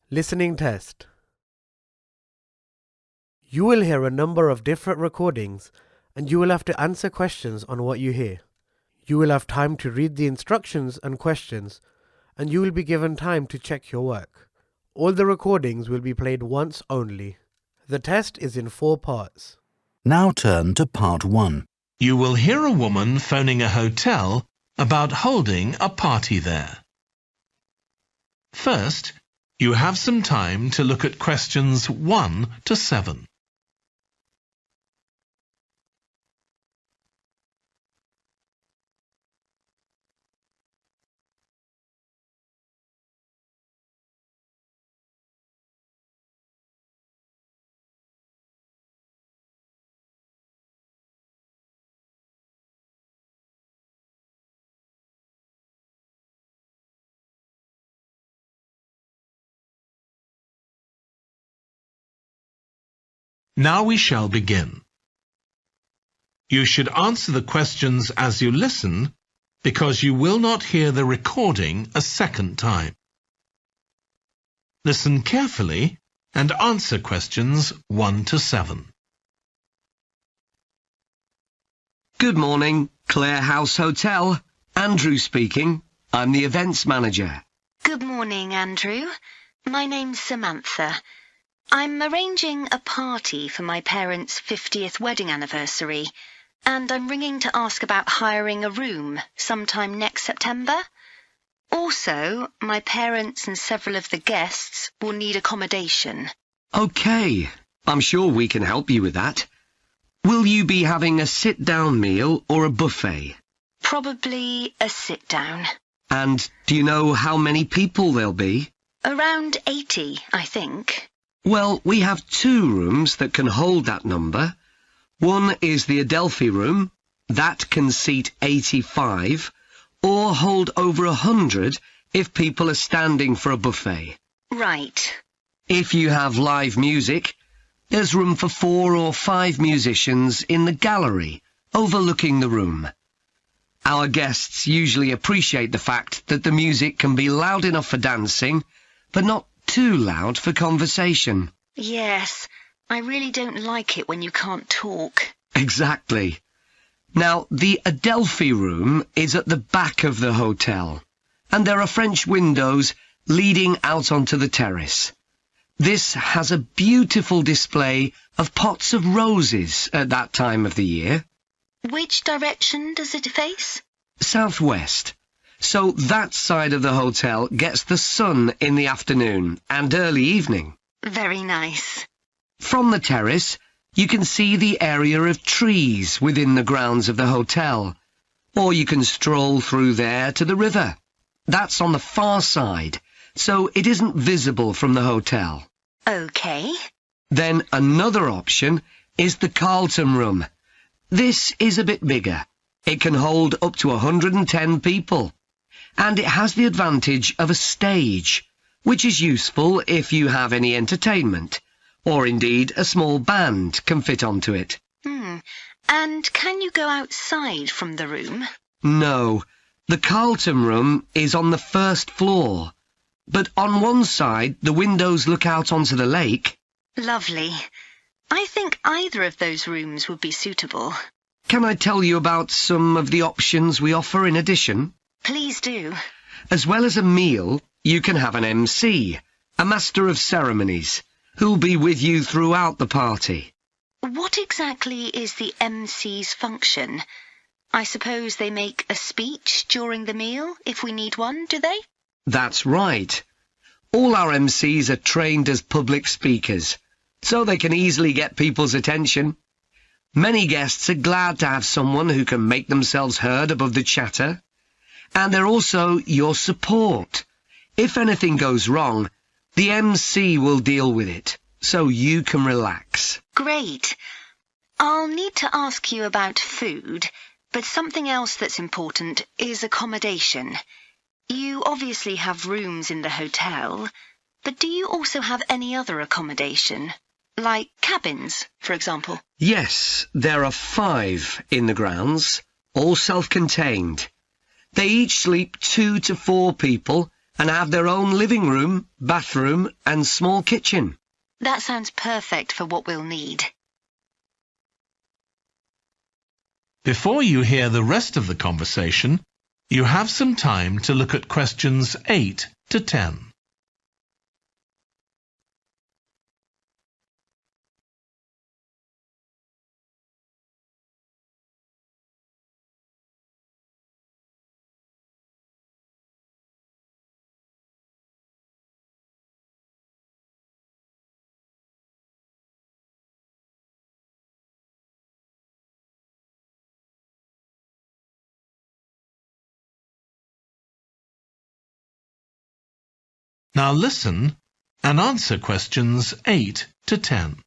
Listening test. You will hear a number of different recordings and you will have to answer questions on what you hear. You will have time to read the instructions and questions and you will be given time to check your work. All the recordings will be played once only. The test is in 4 parts. Now turn to part 1. You will hear a woman phoning a hotel about holding a party there. First, you have some time to look at questions 1 to 7. Now we shall begin. You should answer the questions as you listen because you will not hear the recording a second time. Listen carefully and answer questions 1 to 7. Good morning, Clare House Hotel. Andrew speaking. I'm the events manager. Good morning, Andrew. My name's Samantha. I'm arranging a party for my parents' 50th wedding anniversary, and I'm ringing to ask about hiring a room sometime next September. Also, my parents and several of the guests will need accommodation. OK, I'm sure we can help you with that. Will you be having a sit-down meal or a buffet? Probably a sit-down. And do you know how many people there'll be? Around 80, I think. Well, we have 2 rooms that can hold that number. One is the Adelphi room. That can seat 85, or hold over 100 if people are standing for a buffet. Right. If you have live music, there's room for 4 or 5 musicians in the gallery, overlooking the room. Our guests usually appreciate the fact that the music can be loud enough for dancing, but not too loud for conversation. Yes, I really don't like it when you can't talk. Exactly. Now, the Adelphi room is at the back of the hotel, and there are French windows leading out onto the terrace. This has a beautiful display of pots of roses at that time of the year. Which direction does it face? Southwest. So that side of the hotel gets the sun in the afternoon and early evening. Very nice. From the terrace, you can see the area of trees within the grounds of the hotel, or you can stroll through there to the river. That's on the far side, so it isn't visible from the hotel. OK. Then another option is the Carlton room. This is a bit bigger. It can hold up to 110 people. And it has the advantage of a stage, which is useful if you have any entertainment, or indeed a small band can fit onto it. And can you go outside from the room? No, the Carlton room is on the 1st floor, but on one side the windows look out onto the lake. Lovely. I think either of those rooms would be suitable. Can I tell you about some of the options we offer in addition? Please do. As well as a meal, you can have an MC, a master of ceremonies, who'll be with you throughout the party. What exactly is the MC's function? I suppose they make a speech during the meal, if we need one, do they? That's right. All our MCs are trained as public speakers, so they can easily get people's attention. Many guests are glad to have someone who can make themselves heard above the chatter. And they're also your support. If anything goes wrong, the MC will deal with it, so you can relax. Great. I'll need to ask you about food, but something else that's important is accommodation. You obviously have rooms in the hotel, but do you also have any other accommodation? Like cabins, for example? Yes, there are 5 in the grounds, all self-contained. They each sleep 2 to 4 people and have their own living room, bathroom and small kitchen. That sounds perfect for what we'll need. Before you hear the rest of the conversation, you have some time to look at questions 8 to 10. Now listen and answer questions 8 to 10.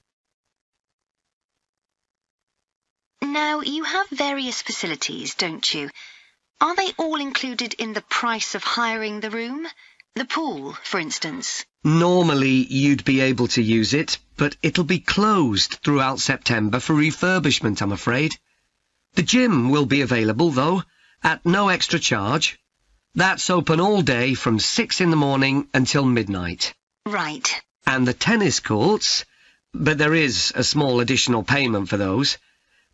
Now, you have various facilities, don't you? Are they all included in the price of hiring the room? The pool, for instance? Normally you'd be able to use it, but it'll be closed throughout September for refurbishment, I'm afraid. The gym will be available, though, at no extra charge. That's open all day from 6 in the morning until midnight. Right. And the tennis courts, but there is a small additional payment for those.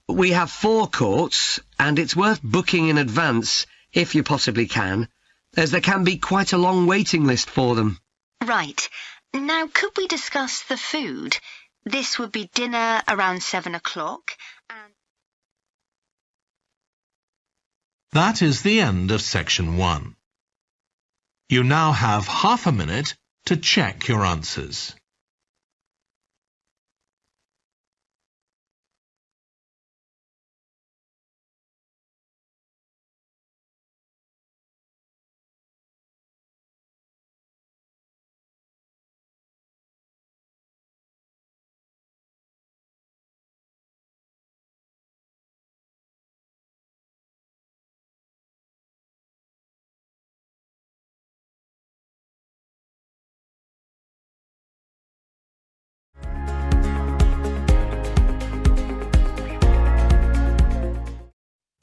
We have 4 courts, and it's worth booking in advance, if you possibly can, as there can be quite a long waiting list for them. Right. Now, could we discuss the food? This would be dinner around 7 o'clock, and... That is the end of section 1. You now have half a minute to check your answers.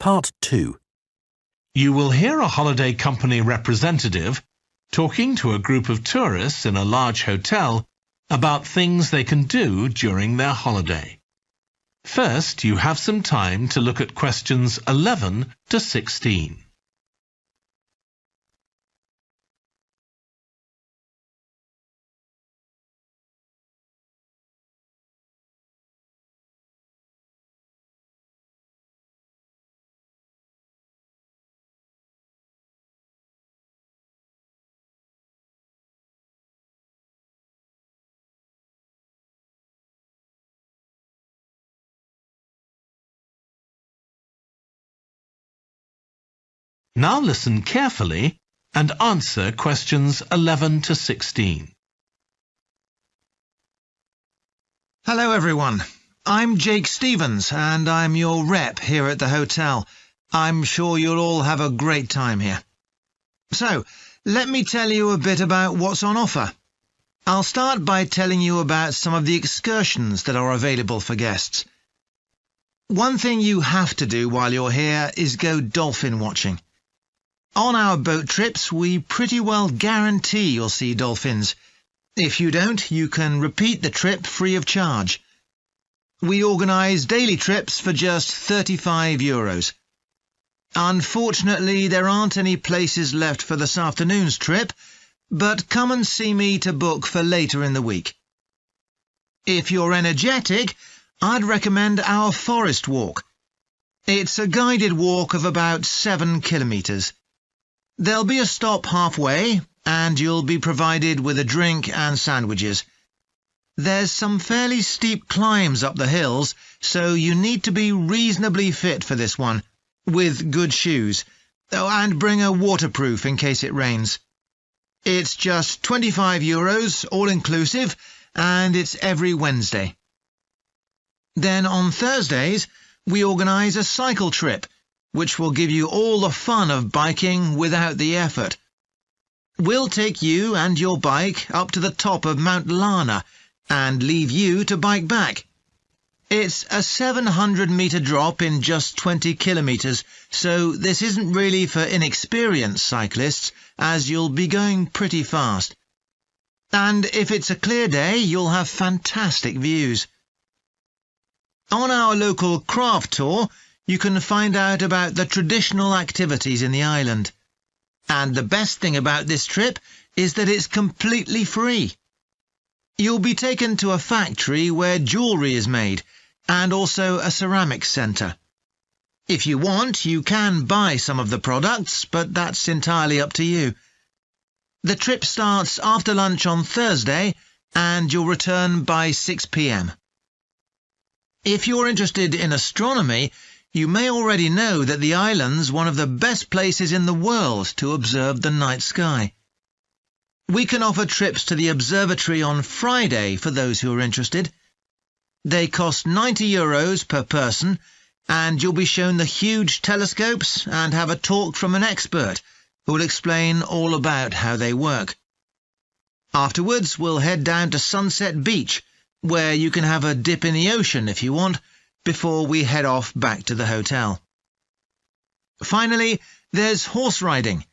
Part 2. You will hear a holiday company representative talking to a group of tourists in a large hotel about things they can do during their holiday. First, you have some time to look at questions 11 to 16. Now listen carefully and answer questions 11 to 16. Hello everyone, I'm Jake Stevens and I'm your rep here at the hotel. I'm sure you'll all have a great time here. So, let me tell you a bit about what's on offer. I'll start by telling you about some of the excursions that are available for guests. One thing you have to do while you're here is go dolphin watching. On our boat trips, we pretty well guarantee you'll see dolphins. If you don't, you can repeat the trip free of charge. We organise daily trips for just €35. Unfortunately, there aren't any places left for this afternoon's trip, but come and see me to book for later in the week. If you're energetic, I'd recommend our forest walk. It's a guided walk of about 7 kilometres. There'll be a stop halfway, and you'll be provided with a drink and sandwiches. There's some fairly steep climbs up the hills, so you need to be reasonably fit for this one, with good shoes. Oh, and bring a waterproof in case it rains. It's just €25, all-inclusive, and it's every Wednesday. Then on Thursdays, we organise a cycle trip, which will give you all the fun of biking without the effort. We'll take you and your bike up to the top of Mount Lana and leave you to bike back. It's a 700-metre drop in just 20 kilometres, so this isn't really for inexperienced cyclists, as you'll be going pretty fast. And if it's a clear day, you'll have fantastic views. On our local craft tour, you can find out about the traditional activities in the island. And the best thing about this trip is that it's completely free. You'll be taken to a factory where jewellery is made, and also a ceramics centre. If you want, you can buy some of the products, but that's entirely up to you. The trip starts after lunch on Thursday, and you'll return by 6 p.m. If you're interested in astronomy, you may already know that the island's one of the best places in the world to observe the night sky. We can offer trips to the observatory on Friday for those who are interested. They cost €90 per person, and you'll be shown the huge telescopes and have a talk from an expert who will explain all about how they work. Afterwards, we'll head down to Sunset Beach, where you can have a dip in the ocean if you want, before we head off back to the hotel. Finally, there's horse riding.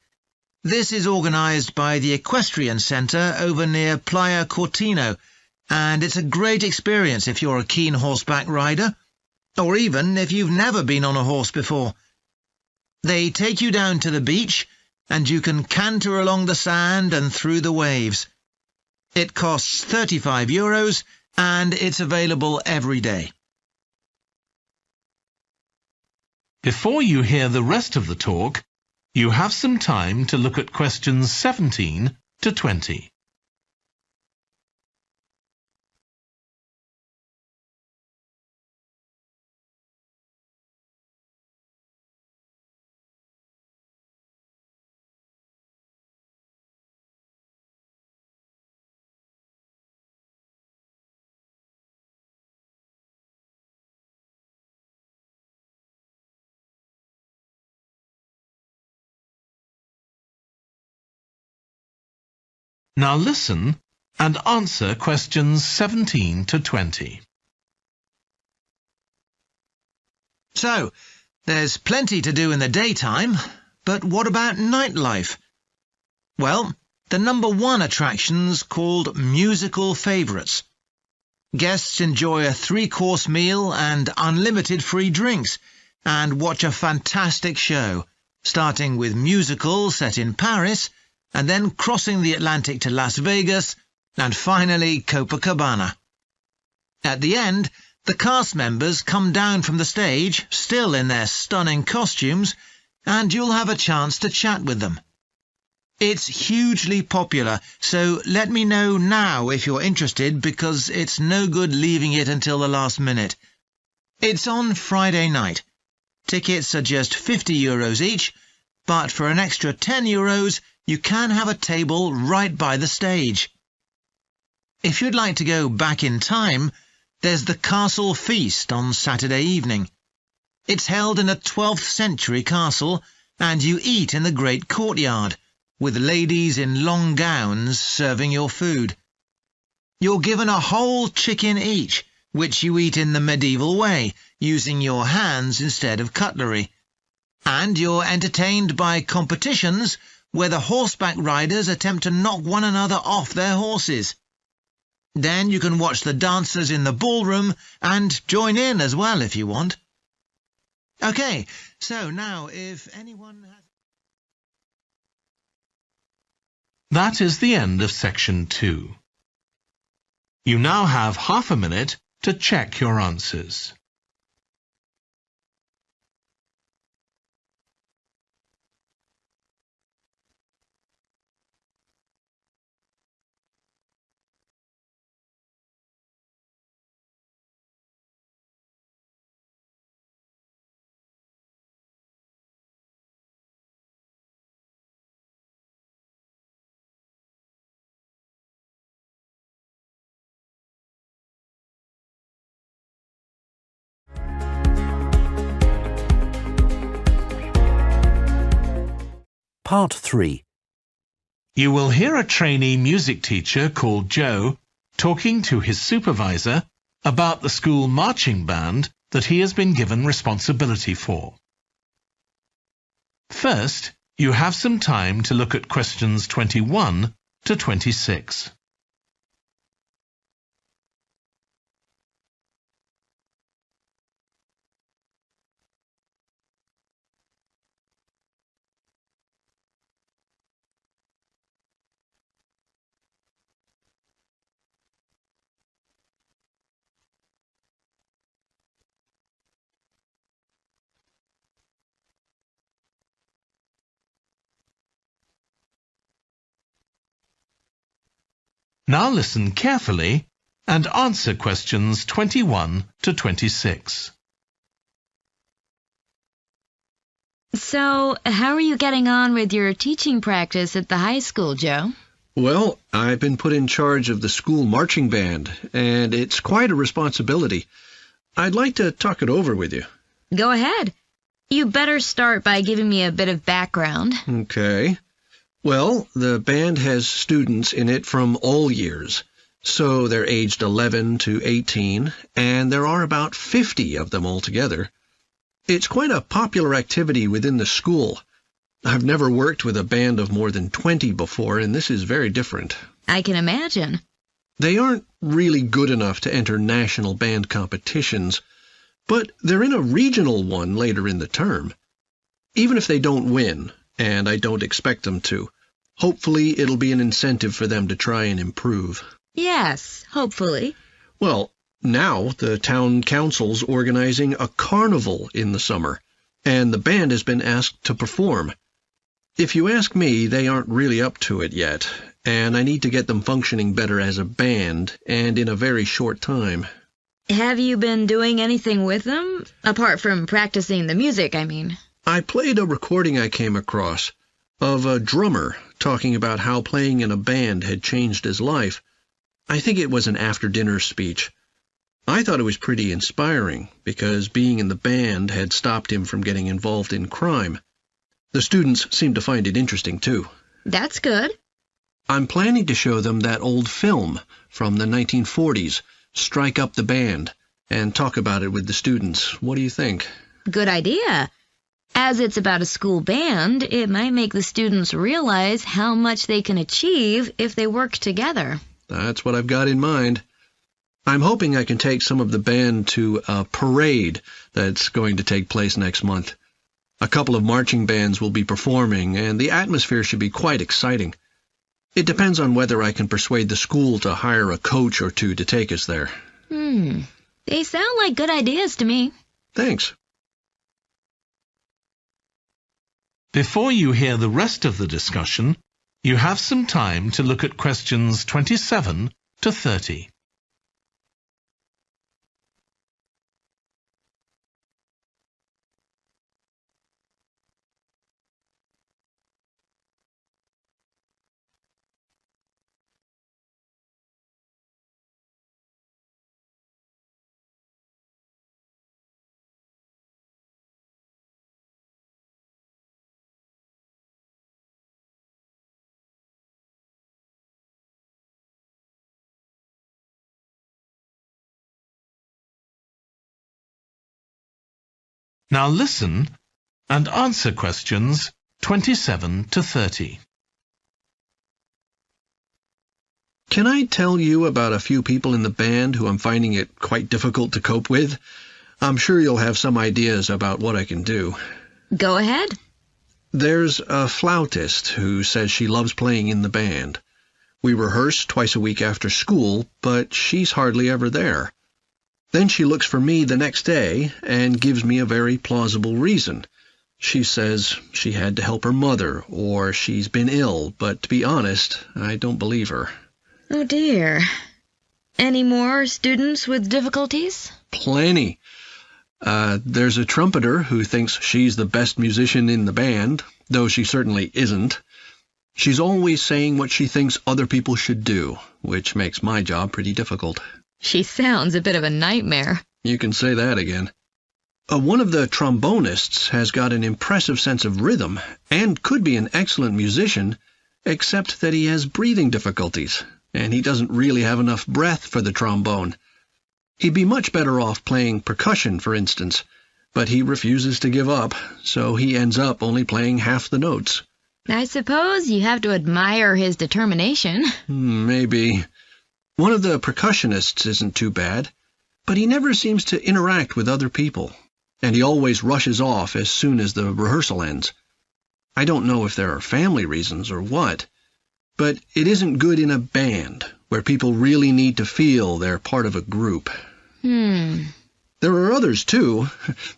This is organised by the Equestrian Centre over near Playa Cortino, and it's a great experience if you're a keen horseback rider, or even if you've never been on a horse before. They take you down to the beach, and you can canter along the sand and through the waves. It costs €35, and it's available every day. Before you hear the rest of the talk, you have some time to look at questions 17 to 20. Now listen and answer questions 17 to 20. So, there's plenty to do in the daytime, but what about nightlife? Well, the number one attraction's called Musical Favourites. Guests enjoy a 3-course meal and unlimited free drinks, and watch a fantastic show, starting with musicals set in Paris, and then crossing the Atlantic to Las Vegas, and finally Copacabana. At the end, the cast members come down from the stage, still in their stunning costumes, and you'll have a chance to chat with them. It's hugely popular, so let me know now if you're interested, because it's no good leaving it until the last minute. It's on Friday night. Tickets are just €50 each, but for an extra €10, you can have a table right by the stage. If you'd like to go back in time, there's the Castle Feast on Saturday evening. It's held in a 12th century castle, and you eat in the great courtyard, with ladies in long gowns serving your food. You're given a whole chicken each, which you eat in the medieval way, using your hands instead of cutlery. And you're entertained by competitions where the horseback riders attempt to knock one another off their horses. Then you can watch the dancers in the ballroom and join in as well if you want. OK, so now if anyone has... That is the end of section 2. You now have half a minute to check your answers. Part 3. You will hear a trainee music teacher called Joe talking to his supervisor about the school marching band that he has been given responsibility for. First, you have some time to look at questions 21 to 26. Now listen carefully and answer questions 21 to 26. So, how are you getting on with your teaching practice at the high school, Joe? Well, I've been put in charge of the school marching band, and it's quite a responsibility. I'd like to talk it over with you. Go ahead. You better start by giving me a bit of background. Okay. Well, the band has students in it from all years, so they're aged 11 to 18, and there are about 50 of them altogether. It's quite a popular activity within the school. I've never worked with a band of more than 20 before, and this is very different. I can imagine. They aren't really good enough to enter national band competitions, but they're in a regional one later in the term. Even if they don't win, and I don't expect them to, hopefully it'll be an incentive for them to try and improve. Yes, hopefully. Well, now the town council's organizing a carnival in the summer, and the band has been asked to perform. If you ask me, they aren't really up to it yet, and I need to get them functioning better as a band, and in a very short time. Have you been doing anything with them? Apart from practicing the music, I mean. I played a recording I came across of a drummer talking about how playing in a band had changed his life. I think it was an after-dinner speech. I thought it was pretty inspiring, because being in the band had stopped him from getting involved in crime. The students seemed to find it interesting, too. That's good. I'm planning to show them that old film from the 1940s, Strike Up the Band, and talk about it with the students. What do you think? Good idea. As it's about a school band, it might make the students realize how much they can achieve if they work together. That's what I've got in mind. I'm hoping I can take some of the band to a parade that's going to take place next month. A couple of marching bands will be performing, and the atmosphere should be quite exciting. It depends on whether I can persuade the school to hire a coach or two to take us there. They sound like good ideas to me. Thanks. Before you hear the rest of the discussion, you have some time to look at questions 27 to 30. Now listen and answer questions 27 to 30. Can I tell you about a few people in the band who I'm finding it quite difficult to cope with? I'm sure you'll have some ideas about what I can do. Go ahead. There's a flautist who says she loves playing in the band. We rehearse twice a week after school, but she's hardly ever there. Then she looks for me the next day and gives me a very plausible reason. She says she had to help her mother, or she's been ill, but to be honest, I don't believe her. Oh dear. Any more students with difficulties? Plenty. There's a trumpeter who thinks she's the best musician in the band, though she certainly isn't. She's always saying what she thinks other people should do, which makes my job pretty difficult. She sounds a bit of a nightmare. You can say that again. One of the trombonists has got an impressive sense of rhythm and could be an excellent musician, except that he has breathing difficulties, and he doesn't really have enough breath for the trombone. He'd be much better off playing percussion, for instance, but he refuses to give up, so he ends up only playing half the notes. I suppose you have to admire his determination. Maybe. One of the percussionists isn't too bad, but he never seems to interact with other people, and he always rushes off as soon as the rehearsal ends. I don't know if there are family reasons or what, but it isn't good in a band, where people really need to feel they're part of a group. There are others too,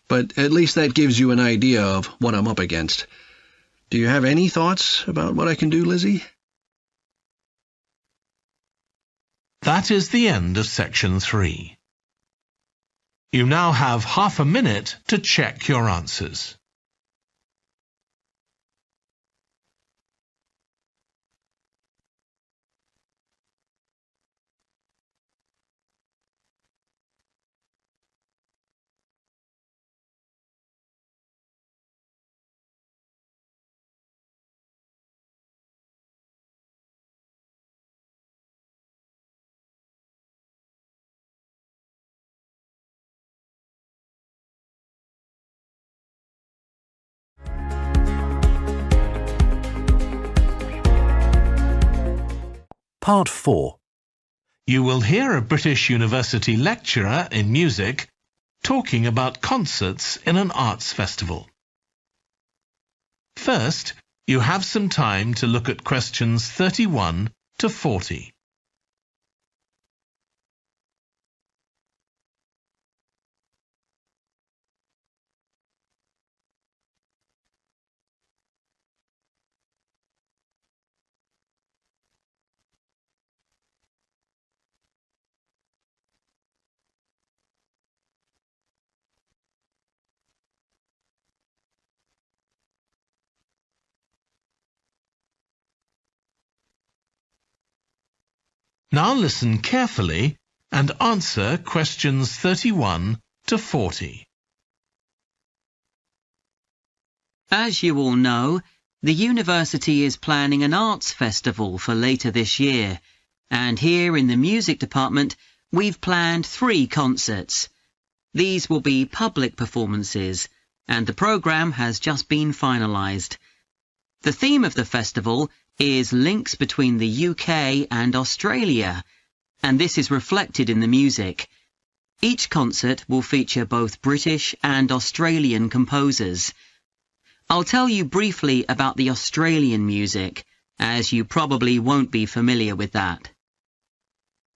but at least that gives you an idea of what I'm up against. Do you have any thoughts about what I can do, Lizzie? That is the end of section 3. You now have half a minute to check your answers. Part 4. You will hear a British university lecturer in music talking about concerts in an arts festival. First, you have some time to look at questions 31 to 40. Now listen carefully and answer questions 31 to 40. As you all know, the university is planning an arts festival for later this year, and here in the music department we've planned 3 concerts. These will be public performances, and the programme has just been finalised. The theme of the festival is links between the UK and Australia, and this is reflected in the music. Each concert will feature both British and Australian composers. I'll tell you briefly about the Australian music, as you probably won't be familiar with that.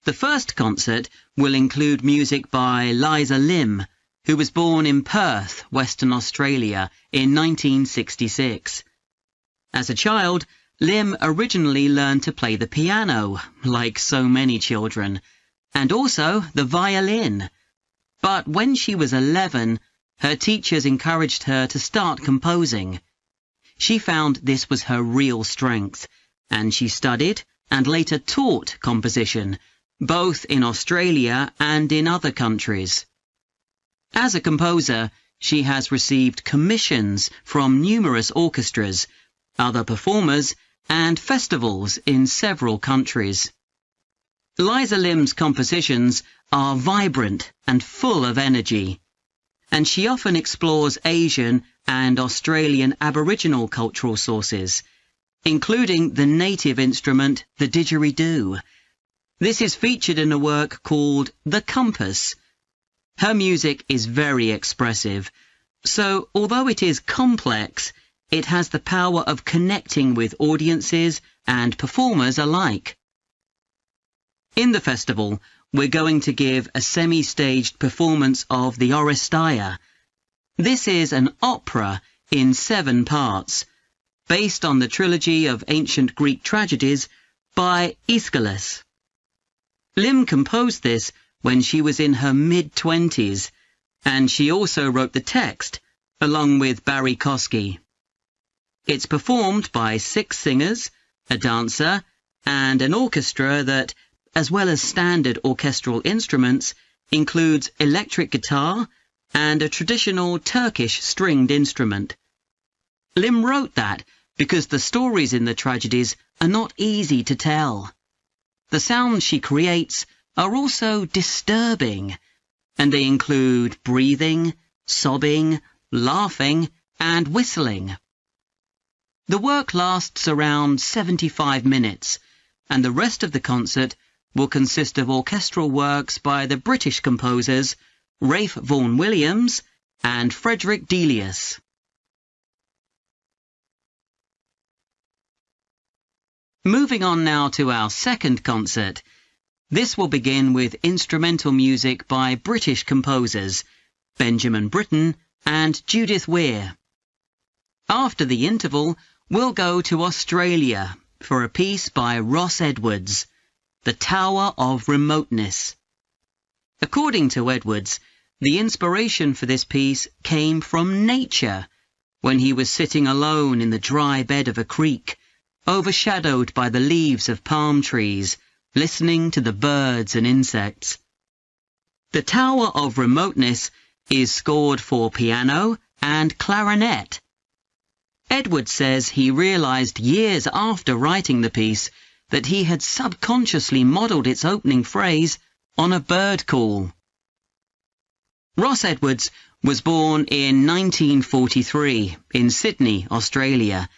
The first concert will include music by Liza Lim, who was born in Perth, Western Australia, in 1966. As a child, Lim originally learned to play the piano, like so many children, and also the violin. But when she was 11, her teachers encouraged her to start composing. She found this was her real strength, and she studied and later taught composition, both in Australia and in other countries. As a composer, she has received commissions from numerous orchestras, other performers, and festivals in several countries. Liza Lim's compositions are vibrant and full of energy, and she often explores Asian and Australian Aboriginal cultural sources, including the native instrument, the didgeridoo. This is featured in a work called The Compass. Her music is very expressive, so although it is complex, it has the power of connecting with audiences and performers alike. In the festival, we're going to give a semi-staged performance of the Oresteia. This is an opera in 7 parts, based on the trilogy of ancient Greek tragedies by Aeschylus. Lim composed this when she was in her mid-20s, and she also wrote the text, along with Barry Kosky. It's performed by 6 singers, a dancer, and an orchestra that, as well as standard orchestral instruments, includes electric guitar and a traditional Turkish stringed instrument. Lim wrote that because the stories in the tragedies are not easy to tell. The sounds she creates are also disturbing, and they include breathing, sobbing, laughing, and whistling. The work lasts around 75 minutes, and the rest of the concert will consist of orchestral works by the British composers Ralph Vaughan Williams and Frederick Delius. Moving on now to our second concert. This will begin with instrumental music by British composers Benjamin Britten and Judith Weir. After the interval, we'll go to Australia for a piece by Ross Edwards, The Tower of Remoteness. According to Edwards, the inspiration for this piece came from nature, when he was sitting alone in the dry bed of a creek, overshadowed by the leaves of palm trees, listening to the birds and insects. The Tower of Remoteness is scored for piano and clarinet. Edwards says he realized years after writing the piece that he had subconsciously modelled its opening phrase on a bird call. Ross Edwards was born in 1943 in Sydney, Australia,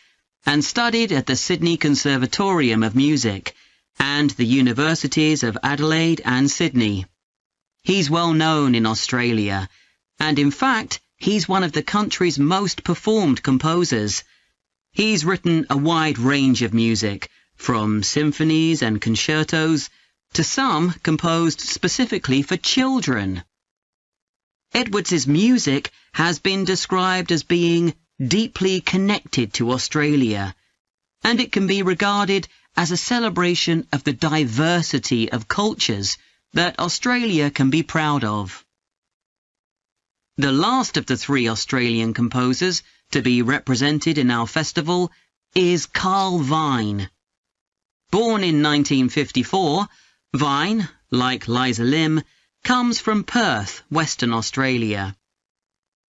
and studied at the Sydney Conservatorium of Music and the Universities of Adelaide and Sydney. He's well known in Australia, and in fact, he's one of the country's most performed composers. He's written a wide range of music, from symphonies and concertos to some composed specifically for children. Edwards's music has been described as being deeply connected to Australia, and it can be regarded as a celebration of the diversity of cultures that Australia can be proud of. The last of the three Australian composers to be represented in our festival is Carl Vine. Born in 1954, Vine, like Liza Lim, comes from Perth, Western Australia.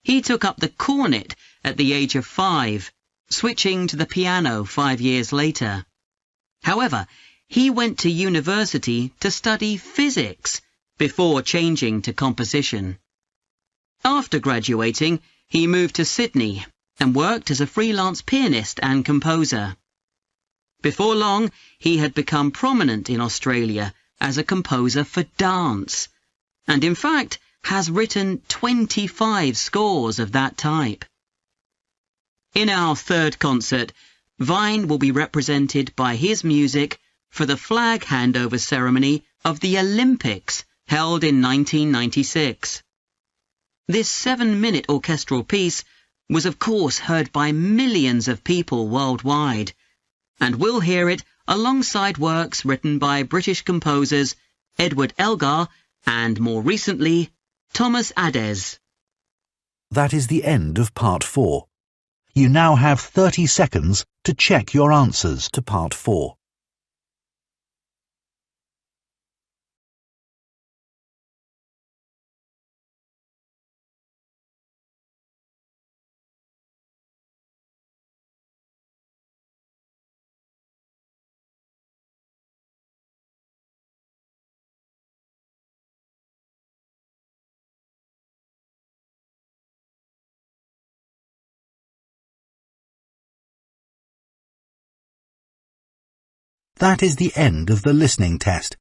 He took up the cornet at the age of 5, switching to the piano 5 years later. However, he went to university to study physics before changing to composition. After graduating, he moved to Sydney and worked as a freelance pianist and composer. Before long, he had become prominent in Australia as a composer for dance, and in fact has written 25 scores of that type. In our third concert, Vine will be represented by his music for the flag handover ceremony of the Olympics held in 1996. This 7-minute orchestral piece was of course heard by millions of people worldwide, and we'll hear it alongside works written by British composers Edward Elgar and, more recently, Thomas Adès. That is the end of Part 4. You now have 30 seconds to check your answers to Part 4. That is the end of the listening test.